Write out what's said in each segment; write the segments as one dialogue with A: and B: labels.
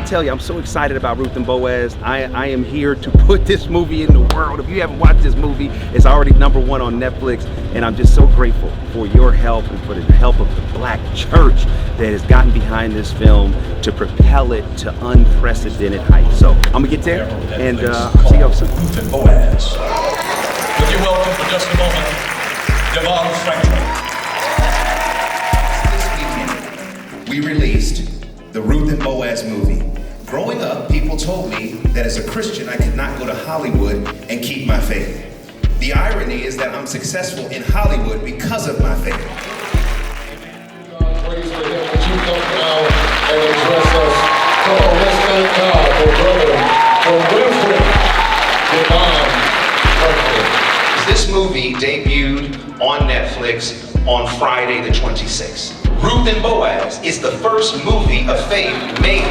A: tell you, I'm so excited about Ruth and Boaz. I am here to put this movie in the world. If you haven't watched this movie, it's already #1 on Netflix, and I'm just so grateful for your help and for the help of the Black church that has gotten behind this film to propel it to unprecedented heights. So I'm gonna get there, and I'll see y'all soon.
B: Ruth and Boaz. Would you welcome for just a moment, Devon Franklin.
C: This weekend, we released the Ruth and Boaz movie. Growing up, people told me that as a Christian, I could not go to Hollywood and keep my faith. The irony is that I'm successful in Hollywood because of my faith.
D: Praise for him. Would you come now and address us? Come on, let's thank God for brother, for Reverend Devon Franklin.
C: This movie debuted on Netflix on Friday the 26th. Ruth and Boaz is the first movie of faith made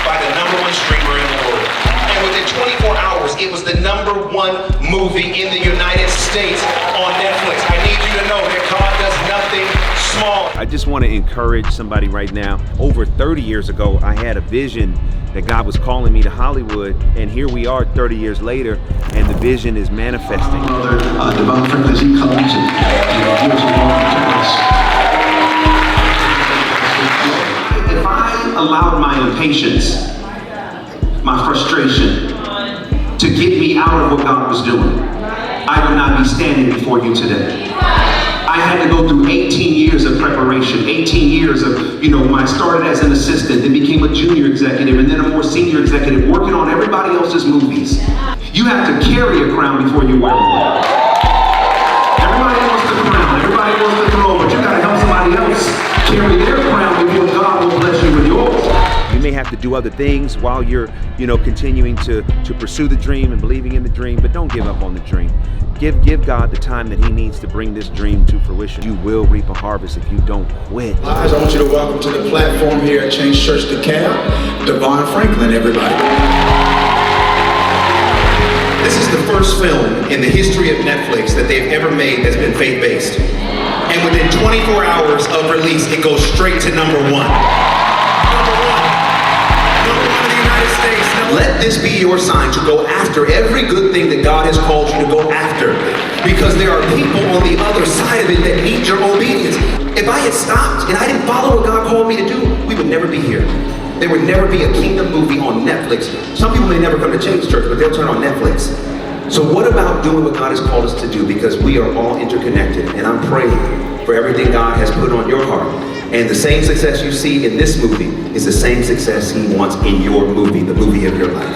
C: by the #1 streamer in the world. And within 24 hours, it was the #1 movie in the United States on Netflix. I need you to know that God does nothing small.
A: I just want to encourage somebody right now. Over 30 years ago, I had a vision that God was calling me to Hollywood, and here we are 30 years later, and the vision is manifesting.
E: Brother Devon Franklin, as he comes and gives a word to us. If I allowed my impatience, my frustration, to get me out of what God was doing, I would not be standing before you today. I had to go through 18 years of preparation, 18 years of, I started as an assistant, then became a junior executive, and then a more senior executive, working on everybody else's movies. You have to carry a crown before you wear one. Everybody wants the crown, everybody wants the throne, but you gotta help somebody else carry their crown before God will bless you with yours.
A: You may have to do other things while you're, continuing to pursue the dream and believing in the dream, but don't give up on the dream. Give God the time that He needs to bring this dream to fruition. You will reap a harvest if you don't quit.
F: Guys, I want you to welcome to the platform here at Change Church DeKalb, Devon Franklin, everybody.
C: This is the first film in the history of Netflix that they've ever made that's been faith-based. And within 24 hours of release, it goes straight to #1. Let this be your sign to go after every good thing that God has called you to go after. Because there are people on the other side of it that need your obedience. If I had stopped and I didn't follow what God called me to do, we would never be here. There would never be a kingdom movie on Netflix. Some people may never come to Change Church, but they'll turn on Netflix. So what about doing what God has called us to do? Because we are all interconnected, and I'm praying for everything God has put on your heart. And the same success you see in this movie is the same success He wants in your movie, the movie of your life.